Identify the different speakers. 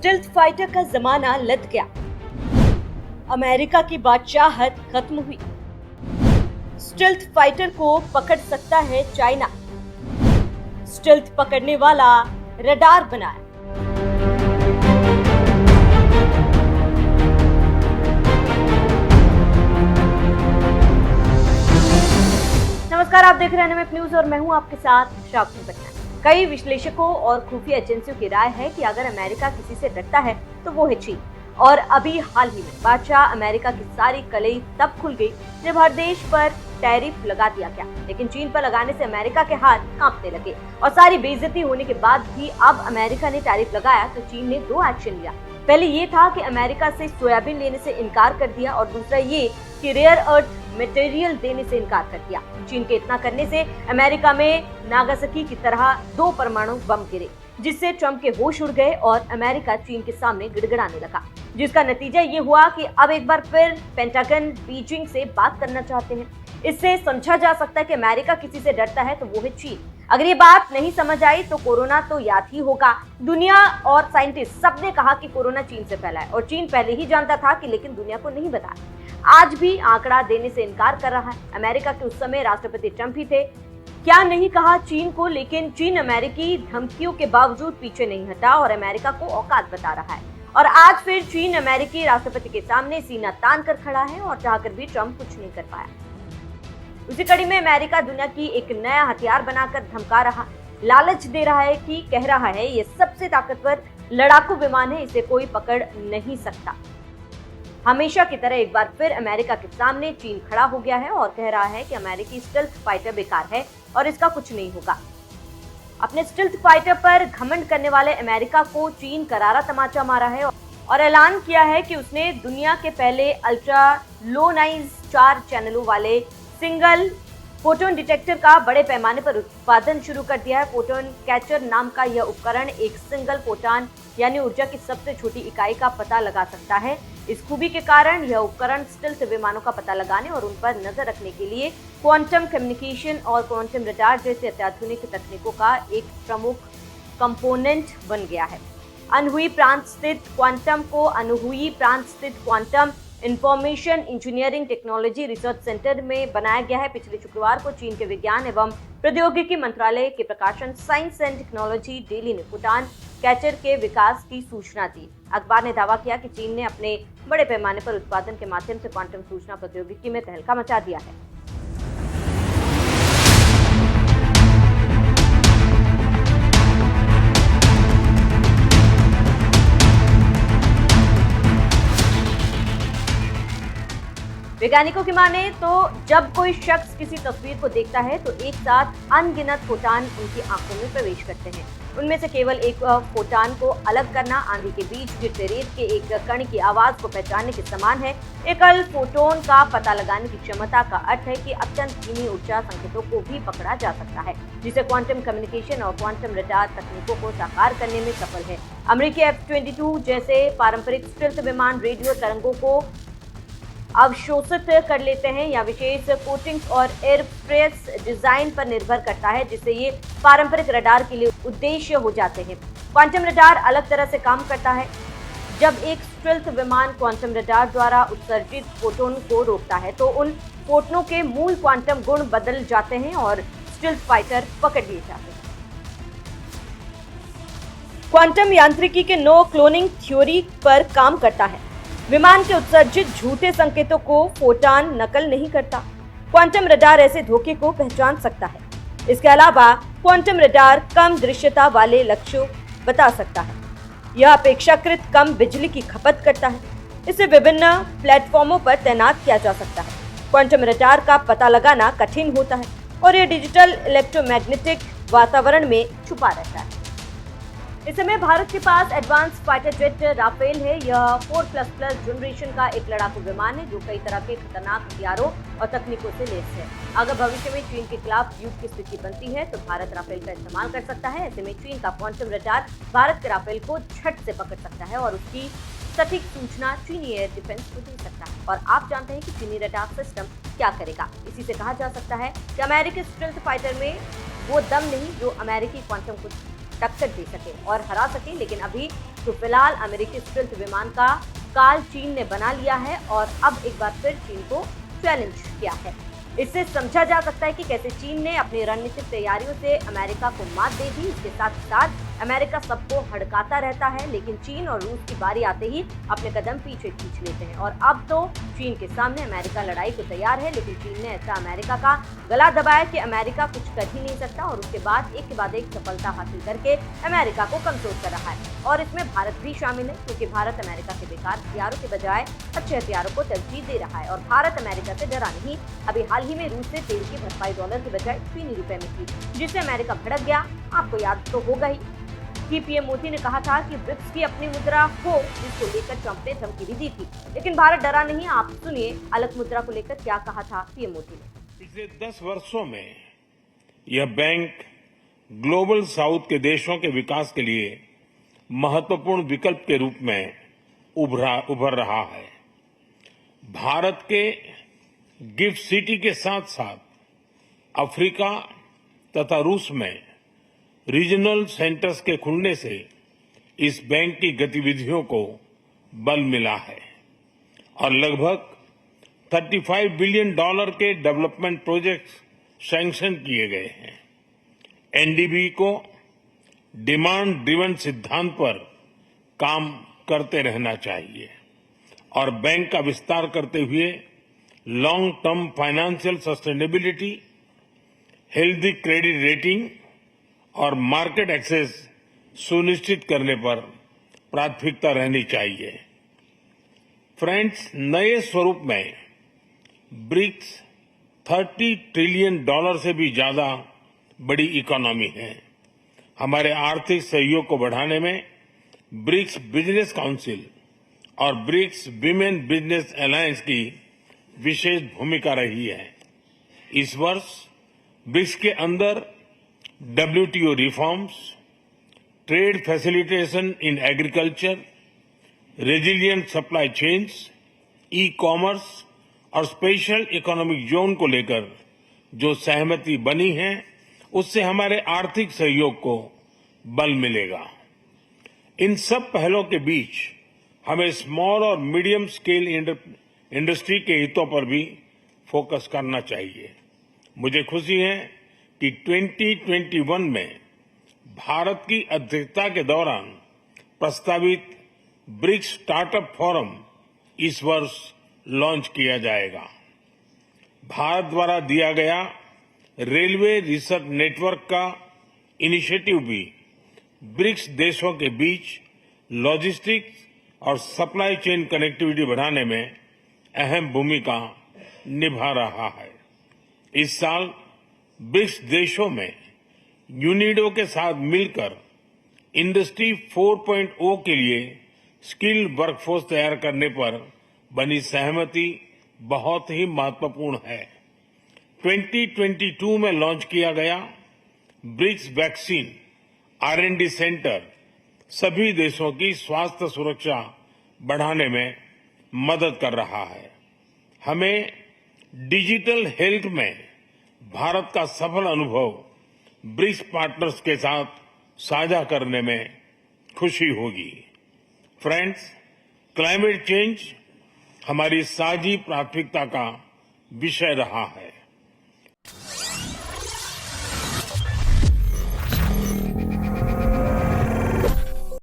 Speaker 1: Stealth fighter का जमाना लद गया। अमेरिका की बादशाहत खत्म हुई। स्टिल्थ फाइटर को पकड़ सकता है चाइना। स्टिल्थ पकड़ने वाला रडार बनाया। नमस्कार, आप देख रहे हैं एनएमएफ न्यूज और मैं हूं आपके साथ श्रावणी पटना। कई विश्लेषकों और खुफिया एजेंसियों की राय है कि अगर अमेरिका किसी से डरता है तो वो है चीन। और अभी हाल ही में बादशाह अमेरिका की सारी कलई तब खुल गई जब हर देश पर टैरिफ लगा दिया गया, लेकिन चीन पर लगाने से अमेरिका के हाथ कांपने लगे। और सारी बेइज्जती होने के बाद भी अब अमेरिका ने टैरिफ लगाया तो चीन ने दो एक्शन लिया। पहले ये था कि अमेरिका से सोयाबीन लेने से इनकार कर दिया और दूसरा ये कि रेयर अर्थ मटेरियल देने से इनकार कर दिया। चीन के इतना करने से अमेरिका में नागासाकी की तरह 2 परमाणु बम गिरे, जिससे ट्रंप के होश उड़ गए और अमेरिका चीन के सामने गिड़गिड़ाने लगा, जिसका नतीजा ये हुआ कि अब एक बार फिर पेंटागन बीजिंग से बात करना चाहते हैं। इससे समझा जा सकता है कि अमेरिका किसी से डरता है तो वो है चीन। अगर ये बात नहीं समझ आई तो कोरोना तो याद ही होगा। दुनिया और साइंटिस्ट सबने कहा कि कोरोना चीन से फैला है और चीन पहले ही जानता था कि लेकिन दुनिया को नहीं बताया। आज भी आंकड़ा देने से इनकार कर रहा है। अमेरिका के उस समय राष्ट्रपति ट्रंप ही थे। क्या नहीं कहा चीन को, लेकिन चीन अमेरिकी धमकियों के बावजूद पीछे नहीं हटा और अमेरिका को औकात बता रहा है। और आज फिर चीन अमेरिकी राष्ट्रपति के सामने सीना तान कर खड़ा है और चाहकर भी ट्रंप कुछ नहीं कर पाया। उसी कड़ी में अमेरिका दुनिया की एक नया हथियार बनाकर धमका रहा, लालच दे रहा है कि कह रहा है ये सबसे ताकतवर लड़ाकू विमान है, इसे कोई पकड़ नहीं सकता। हमेशा की तरह एक बार फिर अमेरिका के सामने चीन खड़ा हो गया है और कह रहा है कि अमेरिकी स्टिल्थ फाइटर बेकार है और इसका कुछ नहीं होगा। अपने स्टिल्थ फाइटर पर घमंड करने वाले अमेरिका को चीन करारा तमाचा मारा है और ऐलान किया है कि उसने दुनिया के पहले अल्ट्रा लो नाइज 4 चैनलों वाले सिंगल फोटोन डिटेक्टर का बड़े पैमाने पर उत्पादन शुरू कर दिया है। फोटोन कैचर नाम का यह उपकरण एक सिंगल फोटॉन यानी ऊर्जा की सबसे छोटी इकाई का पता लगा सकता है। इस खूबी के कारण यह उपकरण स्टिल्थ विमानों का पता लगाने और उन पर नजर रखने के लिए क्वांटम कम्युनिकेशन और क्वांटम रडार जैसे अत्याधुनिक तकनीकों का एक प्रमुख कंपोनेंट बन गया है। अनहुई प्रांत स्थित quantum information engineering technology research centre में बनाया गया है। पिछले शुक्रवार को चीन के विज्ञान एवं प्रौद्योगिकी मंत्रालय के प्रकाशन साइंस एंड टेक्नोलॉजी डेली ने फोटॉन कैचर के विकास की सूचना दी। अखबार ने दावा किया कि चीन ने अपने बड़े पैमाने पर उत्पादन के माध्यम से क्वांटम सूचना प्रौद्योगिकी में तहलका मचा दिया है। वैज्ञानिकों की माने तो जब कोई शख्स किसी तस्वीर को देखता है तो एक साथ अनगिनत फोटॉन उनकी आंखों में प्रवेश करते हैं। उनमें से केवल एक फोटॉन को अलग करना आंधी के बीच गिरते रेत के एक कण की आवाज को पहचानने के समान है। एकल फोटोन का पता लगाने की क्षमता का अर्थ है कि अत्यंत धीमी ऊर्जा संकेतों को भी पकड़ा जा सकता है, जिसे क्वांटम कम्युनिकेशन और क्वांटम रडार तकनीकों को साकार करने में सफल है। अमेरिकी F-22 जैसे पारंपरिक स्टिल्थ विमान रेडियो तरंगों को अवशोषित कर लेते हैं या विशेष कोटिंग्स और एयरफ्रेस डिजाइन पर निर्भर करता है, जिससे ये पारंपरिक रडार के लिए उद्देश्य हो जाते हैं। क्वांटम रडार अलग तरह से काम करता है। जब एक स्टिल्थ विमान क्वांटम रडार द्वारा उत्सर्जित फोटोन को रोकता है तो उन फोटोनों के मूल क्वांटम गुण बदल जाते हैं और स्टिल्थ फाइटर पकड़ लिए जाते हैं। क्वांटम यांत्रिकी के नो क्लोनिंग थ्योरी पर काम करता है। विमान के उत्सर्जित झूठे संकेतों को फोटॉन नकल नहीं करता। क्वांटम रडार ऐसे धोखे को पहचान सकता है। इसके अलावा क्वांटम रडार कम दृश्यता वाले लक्ष्यों बता सकता है। यह अपेक्षाकृत कम बिजली की खपत करता है। इसे विभिन्न प्लेटफॉर्मों पर तैनात किया जा सकता है। क्वांटम रडार का पता लगाना कठिन होता है और यह डिजिटल इलेक्ट्रोमैग्नेटिक वातावरण में छुपा रहता है। इस समय भारत के पास एडवांस फाइटर जेट राफेल है। यह 4++ जनरेशन का एक लड़ाकू विमान है जो कई तरह के खतरनाक हथियारों और तकनीकों से लैस है। अगर भविष्य में चीन के खिलाफ युद्ध की स्थिति बनती है तो भारत राफेल का इस्तेमाल कर सकता है। ऐसे में चीन का क्वांटम रडार भारत के राफेल को झट से पकड़ सकता है और उसकी सटीक सूचना चीनी एयर डिफेंस को दे सकता है। और आप जानते हैं कि चीनी रडार सिस्टम क्या करेगा। इसी से कहा जा सकता है कि अमेरिकी स्टिल्थ फाइटर में वो दम नहीं जो अमेरिकी क्वांटम को टक्कर दे सके और हरा सके। लेकिन अभी तो फिलहाल अमेरिकी स्टेल्थ विमान का काल चीन ने बना लिया है और अब एक बार फिर चीन को चैलेंज किया है। इससे समझा जा सकता है कि कैसे चीन ने अपनी रणनीतिक तैयारियों से अमेरिका को मात दे दी। इसके साथ ही साथ अमेरिका सबको हड़काता रहता है, लेकिन चीन और रूस की बारी आते ही अपने कदम पीछे खींच लेते हैं। और अब तो चीन के सामने अमेरिका लड़ाई को तैयार है, लेकिन चीन ने ऐसा अमेरिका का गला दबाया कि अमेरिका कुछ कर ही नहीं सकता और उसके बाद एक के बाद एक सफलता हासिल करके अमेरिका को कमजोर कर रहा है। और इसमें भारत भी शामिल है, क्योंकि भारत अमेरिका के बेकार हथियारों के बजाय अच्छे हथियारों को तरजीह दे रहा है। और भारत अमेरिका से डरा नहीं। अभी हाल ही में रूस से तेल की भरपाई डॉलर के बजाय चीनी रुपए में की, जिससे अमेरिका भड़क गया। आपको याद तो होगा ही कि पीएम मोदी ने कहा था कि ब्रिक्स की अपनी मुद्रा हो, जिसको लेकर ट्रंप ने धमकी भी दी थी। लेकिन भारत डरा नहीं। आप सुनिए अलग मुद्रा को लेकर क्या कहा था पीएम मोदी ने।
Speaker 2: पिछले 10 वर्षों में यह बैंक ग्लोबल साउथ के देशों के विकास के लिए महत्वपूर्ण विकल्प के रूप में उभर रहा है। भारत के गिफ्ट सिटी के साथ साथ अफ्रीका तथा रूस में रीजनल सेंटर्स के खुलने से इस बैंक की गतिविधियों को बल मिला है और लगभग $35 बिलियन के डेवलपमेंट प्रोजेक्ट्स सैंक्शन किए गए हैं। एनडीबी को डिमांड ड्रिवन सिद्धांत पर काम करते रहना चाहिए और बैंक का विस्तार करते हुए long term financial sustainability, healthy credit rating और मार्केट एक्सेस सुनिश्चित करने पर प्राथमिकता रहनी चाहिए। फ्रेंड्स, नए स्वरूप में ब्रिक्स $30 ट्रिलियन से भी ज्यादा बड़ी इकोनॉमी है। हमारे आर्थिक सहयोग को बढ़ाने में ब्रिक्स बिजनेस काउंसिल और ब्रिक्स विमेन बिजनेस अलायंस की विशेष भूमिका रही है। इस वर्ष ब्रिक्स के अंदर WTO reforms, trade facilitation in agriculture, resilient supply chains, e-commerce और स्पेशल इकोनॉमिक जोन को लेकर जो सहमति बनी है, उससे हमारे आर्थिक सहयोग को बल मिलेगा। इन सब पहलों के बीच हमें स्मॉल और मीडियम स्केल इंडस्ट्री के हितों पर भी फोकस करना चाहिए। मुझे खुशी है कि 2021 में भारत की अध्यक्षता के दौरान प्रस्तावित ब्रिक्स स्टार्टअप फोरम इस वर्ष लॉन्च किया जाएगा। भारत द्वारा दिया गया रेलवे रिसर्च नेटवर्क का इनिशिएटिव भी ब्रिक्स देशों के बीच लॉजिस्टिक्स और सप्लाई चेन कनेक्टिविटी बढ़ाने में अहम भूमिका निभा रहा है। इस साल ब्रिक्स देशों में यूनिडो के साथ मिलकर इंडस्ट्री 4.0 के लिए स्किल्ड वर्कफोर्स तैयार करने पर बनी सहमति बहुत ही महत्वपूर्ण है। 2022 में लॉन्च किया गया ब्रिक्स वैक्सीन R&D सेंटर सभी देशों की स्वास्थ्य सुरक्षा बढ़ाने में मदद कर रहा है। हमें डिजिटल हेल्थ में भारत का सफल अनुभव ब्रिक्स पार्टनर्स के साथ साझा करने में खुशी होगी। फ्रेंड्स, क्लाइमेट चेंज हमारी साझी प्राथमिकता का विषय रहा है।